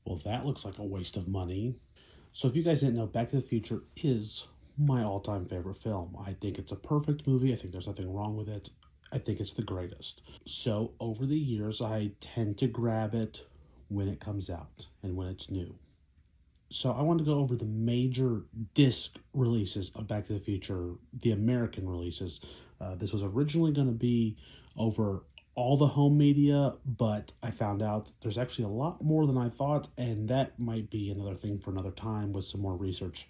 Well, that looks like a waste of money. So if you guys didn't know, Back to the Future is my all-time favorite film. I think it's a perfect movie. I think there's nothing wrong with it. I think it's the greatest. So over the years, I tend to grab it when it comes out and when it's new. So I want to go over the major disc releases of Back to the Future, the American releases. This was originally going to be over all the home media, but I found out there's actually a lot more than I thought, and that might be another thing for another time with some more research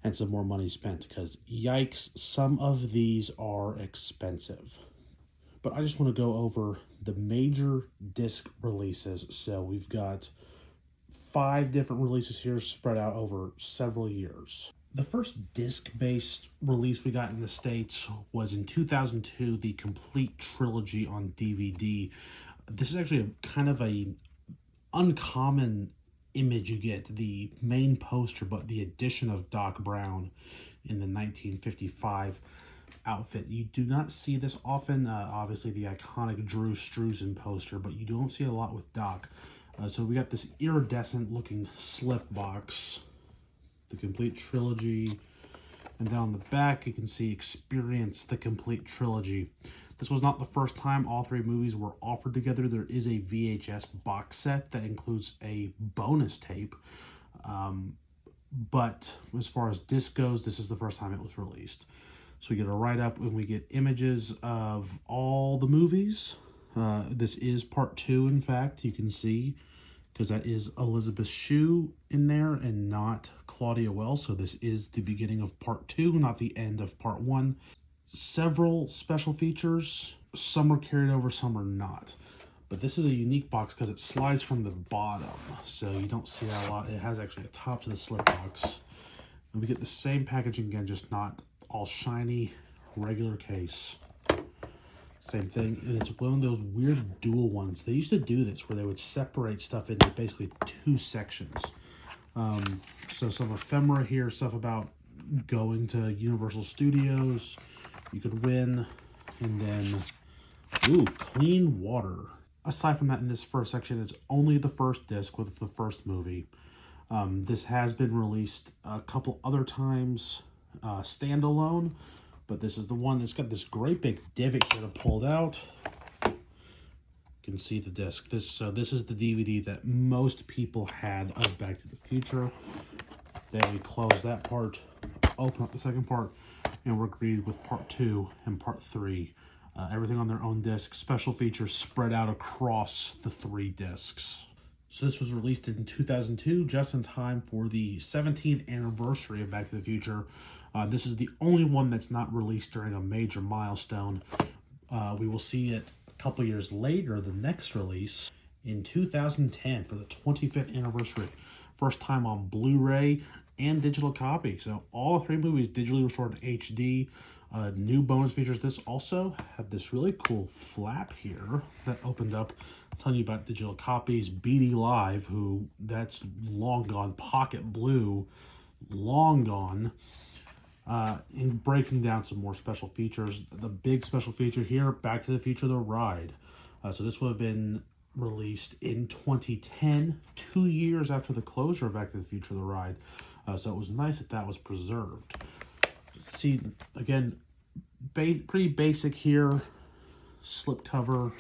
and some more money spent, because yikes, some of these are expensive. But I just want to go over the major disc releases. So we've got 5 different releases here spread out over several years. The first disc-based release we got in the States was in 2002, the complete trilogy on DVD. This is actually a kind of a uncommon image you get, the main poster, but the addition of Doc Brown in the 1955 outfit. You do not see this often. Obviously, the iconic Drew Struzan poster, but you don't see it a lot with Doc. So we got this iridescent-looking slip box, the complete trilogy, and down the back you can see Experience the Complete Trilogy. This was not the first time all 3 movies were offered together. There is a VHS box set that includes a bonus tape, but as far as disc goes, this is the first time it was released. So we get a write-up and we get images of all the movies. This is part 2, in fact, you can see, because that is Elizabeth Shue in there and not Claudia Wells. So this is the beginning of part 2, not the end of part 1. Several special features. Some are carried over, some are not. But this is a unique box because it slides from the bottom, so you don't see that a lot. It has actually a top to the slip box. And we get the same packaging again, just not all shiny, regular case. Same thing, and it's one of those weird dual ones. They used to do this where they would separate stuff into basically 2 sections. So some ephemera here, stuff about going to Universal Studios. You could win, and then, ooh, clean water. Aside from that, in this first section, it's only the first disc with the first movie. This has been released a couple other times, standalone. But this is the one that's got this great big divot here to pulled out. You can see the disc. This is the DVD that most people had of Back to the Future. Then we close that part, open up the second part, and we're greeted with part 2 and part 3. Everything on their own disc. Special features spread out across the 3 discs. So this was released in 2002, just in time for the 17th anniversary of Back to the Future. This is the only one that's not released during a major milestone. We will see it a couple years later, the next release, in 2010 for the 25th anniversary. First time on Blu-ray and digital copy. So all 3 movies digitally restored in HD. New bonus features. This also had this really cool flap here that opened up, telling you about digital copies. BD Live, who that's long gone. Pocket Blue, long gone. And breaking down some more special features. The big special feature here, Back to the Future, the ride. So this would have been released in 2010, 2 years after the closure of Back to the Future, the ride. So it was nice that that was preserved. See, again, pretty basic here. Slip cover,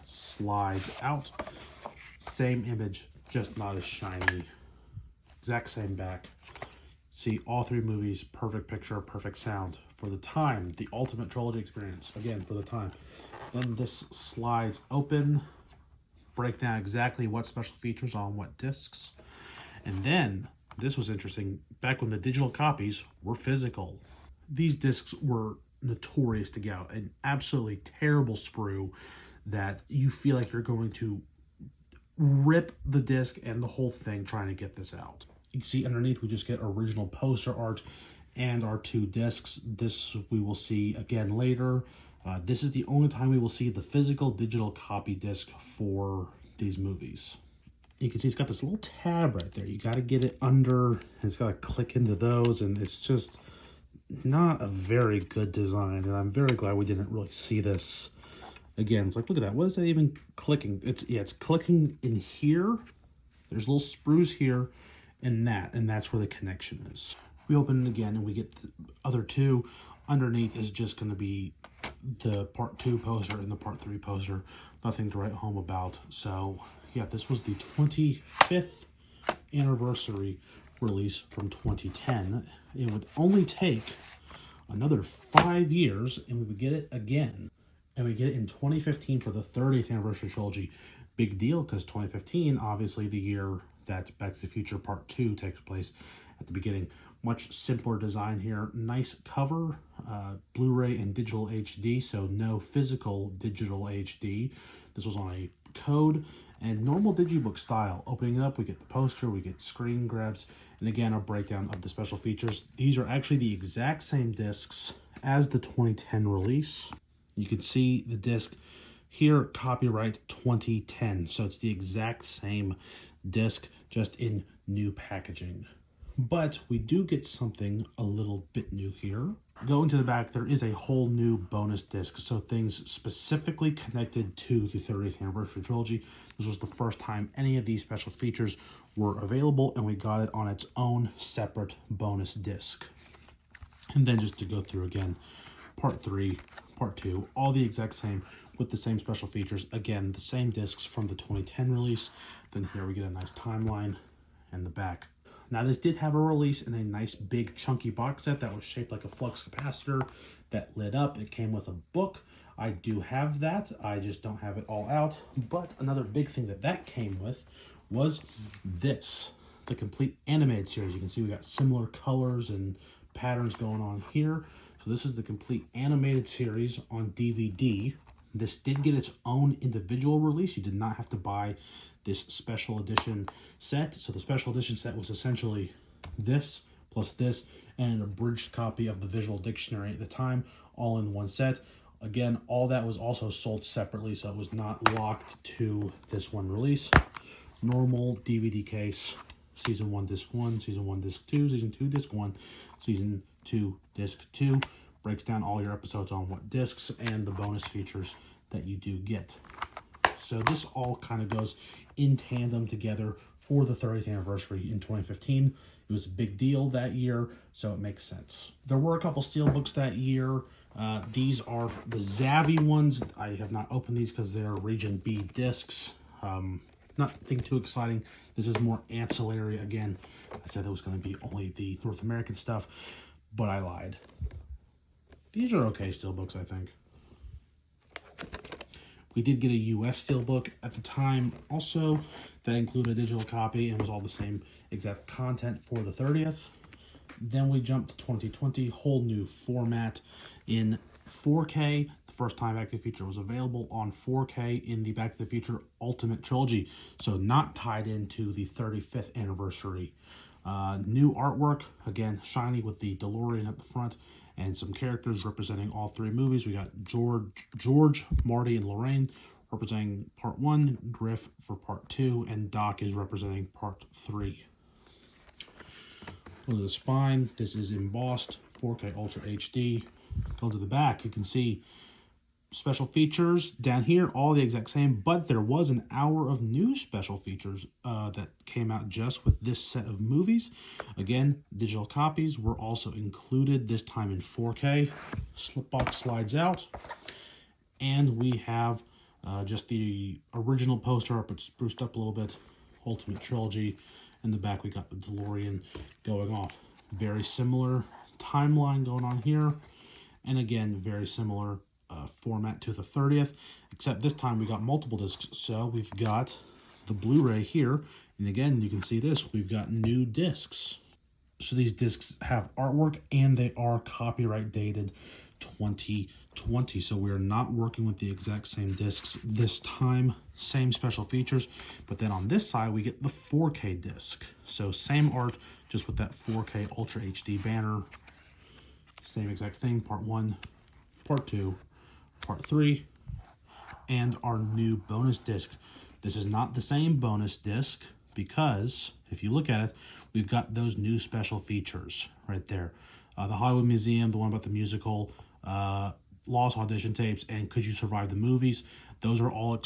slides out. Same image, just not as shiny. Exact same back. See, all 3 movies, perfect picture, perfect sound. For the time, the ultimate trilogy experience. Again, for the time. Then this slides open. Break down exactly what special features on what discs. And then, this was interesting, back when the digital copies were physical. These discs were notorious to get out. An absolutely terrible sprue that you feel like you're going to rip the disc and the whole thing trying to get this out. You can see underneath we just get original poster art and our 2 discs. This we will see again later. This is the only time we will see the physical digital copy disc for these movies. You can see it's got this little tab right there. You got to get it under, and it's got to click into those, and it's just not a very good design. And I'm very glad we didn't really see this again. It's like, look at that. What is that even clicking? It's clicking in here. There's little sprues here and that's where the connection is. We open it again and we get the other two. Underneath is just going to be the part 2 poster and the part 3 poster. Nothing to write home about. So yeah, this was the 25th anniversary release from 2010. It would only take another 5 years and we would get it again. And we get it in 2015 for the 30th anniversary trilogy. Big deal, because 2015, obviously the year that Back to the Future Part 2 takes place at the beginning. Much simpler design here. Nice cover, Blu-ray and digital HD, so no physical digital HD. This was on a code and normal digibook style. Opening it up, we get the poster, we get screen grabs, and again, a breakdown of the special features. These are actually the exact same discs as the 2010 release. You can see the disc here, copyright 2010. So it's the exact same disc, just in new packaging. But we do get something a little bit new here. Going to the back, there is a whole new bonus disc. So things specifically connected to the 30th anniversary trilogy. This was the first time any of these special features were available, and we got it on its own separate bonus disc. And then just to go through again, part 3, part 2, all the exact same with the same special features. Again, the same discs from the 2010 release. Then here we get a nice timeline and the back. Now this did have a release in a nice big chunky box set that was shaped like a flux capacitor that lit up. It came with a book. I do have that. I just don't have it all out. But another big thing that came with was this, the complete animated series. You can see we got similar colors and patterns going on here. So this is the complete animated series on DVD. This did get its own individual release. You did not have to buy this special edition set. So the special edition set was essentially this plus this and an abridged copy of the visual dictionary at the time, all in one set. Again, all that was also sold separately, so it was not locked to this one release. Normal DVD case, Season 1, Disc 1, Season 1, Disc 2, Season 2, Disc 1, Season 2, Disc 2. Breaks down all your episodes on what discs and the bonus features that you do get. So this all kind of goes in tandem together for the 30th anniversary in 2015. It was a big deal that year, so it makes sense. There were a couple steelbooks that year. These are the Zavvi ones. I have not opened these because they're Region B discs. Nothing too exciting. This is more ancillary. Again, I said it was going to be only the North American stuff, but I lied. These are okay steelbooks, I think. We did get a US steelbook at the time also that included a digital copy and was all the same exact content for the 30th. Then we jumped to 2020, whole new format in 4K. The first time Back to the Future was available on 4K in the Back to the Future Ultimate Trilogy. So not tied into the 35th anniversary. New artwork, again, shiny with the DeLorean at the front and some characters representing all 3 movies. We got George, Marty, and Lorraine representing part 1, Griff for part 2, and Doc is representing part 3. Go to the spine. This is embossed 4K Ultra HD. Go to the back. You can see special features down here, all the exact same, but there was an hour of new special features that came out just with this set of movies. Again, digital copies were also included, this time in 4K. Slipbox slides out, and we have just the original poster up, but spruced up a little bit. Ultimate Trilogy. In the back, we got the DeLorean going off. Very similar timeline going on here, and again, very similar format to the 30th, except this time we got multiple discs. So we've got the Blu-ray here, and again, you can see this, we've got new discs. So these discs have artwork and they are copyright dated 2020. So we're not working with the exact same discs this time, same special features, but then on this side we get the 4K disc. So same art, just with that 4K Ultra HD banner. Same exact thing, part 1, part 2, part 3, and our new bonus disc. This is not the same bonus disc because if you look at it, we've got those new special features right there. The Hollywood Museum, the one about the musical, Lost audition tapes, and Could You Survive the Movies. Those are all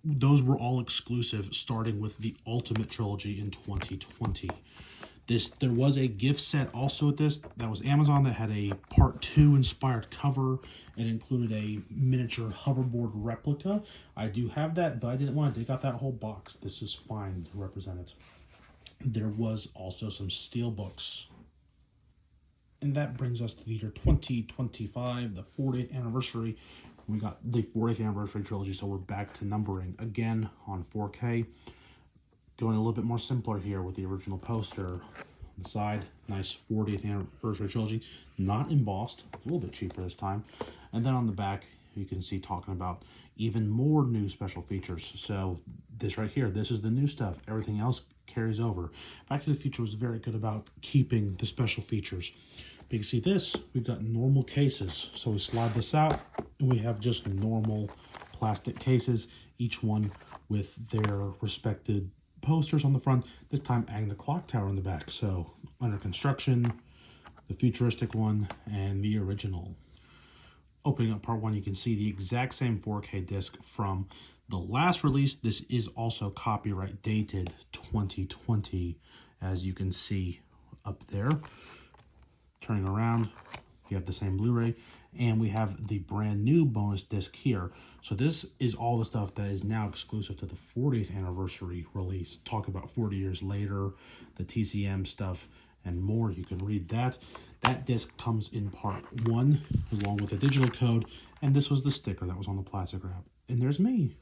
those were all exclusive, starting with the Ultimate Trilogy in 2020. There was a gift set also with this that was Amazon that had a Part 2 inspired cover. It included a miniature hoverboard replica. I do have that, but I didn't want to dig out that whole box. This is fine to represent it. There was also some steel books. And that brings us to the year 2025, the 40th anniversary. We got the 40th anniversary trilogy, so we're back to numbering again on 4K. Going a little bit more simpler here with the original poster on the side. Nice 40th anniversary trilogy, not embossed, a little bit cheaper this time. And then on the back, you can see talking about even more new special features. So this right here, this is the new stuff. Everything else carries over. Back to the Future was very good about keeping the special features. But you can see this, we've got normal cases. So we slide this out and we have just normal plastic cases, each one with their respected posters on the front, this time adding the clock tower in the back. So under construction, the futuristic one, and the original. Opening up part 1, you can see the exact same 4K disc from the last release. This is also copyright dated 2020, as you can see up there. Turning around, you have the same Blu-ray, and we have the brand new bonus disc here. So this is all the stuff that is now exclusive to the 40th anniversary release. Talk about 40 years later, the TCM stuff, and more. You can read that. That disc comes in part 1, along with a digital code, and this was the sticker that was on the plastic wrap. And there's me.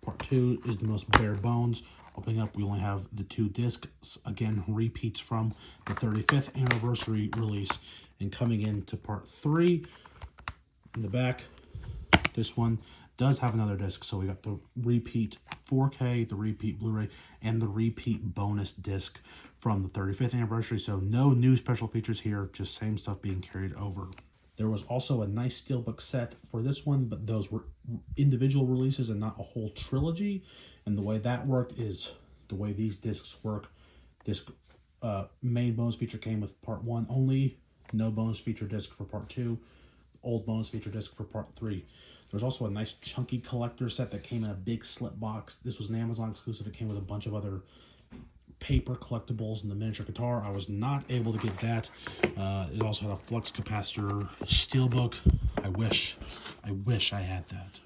Part 2 is the most bare bones. Opening up, we only have the 2 discs. Again, repeats from the 35th anniversary release. And coming into part 3, in the back, this one does have another disc. So we got the repeat 4K, the repeat Blu-ray, and the repeat bonus disc from the 35th anniversary. So no new special features here, just same stuff being carried over. There was also a nice steelbook set for this one, but those were individual releases and not a whole trilogy. And the way that worked is the way these discs work. This main bonus feature came with part 1 only, no bonus feature disc for part 2, old bonus feature disc for part 3. There's also a nice chunky collector set that came in a big slip box. This was an Amazon exclusive. It came with a bunch of other paper collectibles and the miniature guitar. I was not able to get that. It also had a flux capacitor steelbook. I wish I had that.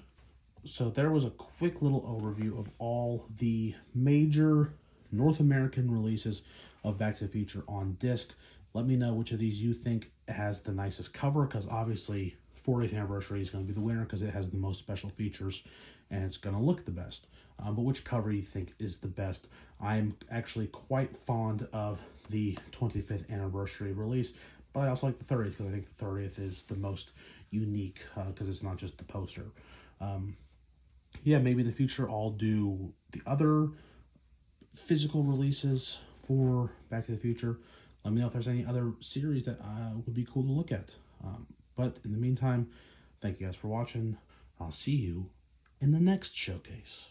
So there was a quick little overview of all the major North American releases of Back to the Future on disc. Let me know which of these you think has the nicest cover, because obviously 40th anniversary is going to be the winner because it has the most special features and it's going to look the best. But which cover you think is the best? I'm actually quite fond of the 25th anniversary release, but I also like the 30th because I think the 30th is the most unique because it's not just the poster. Yeah, maybe in the future I'll do the other physical releases for Back to the Future. Let me know if there's any other series that would be cool to look at. But in the meantime, thank you guys for watching. I'll see you in the next showcase.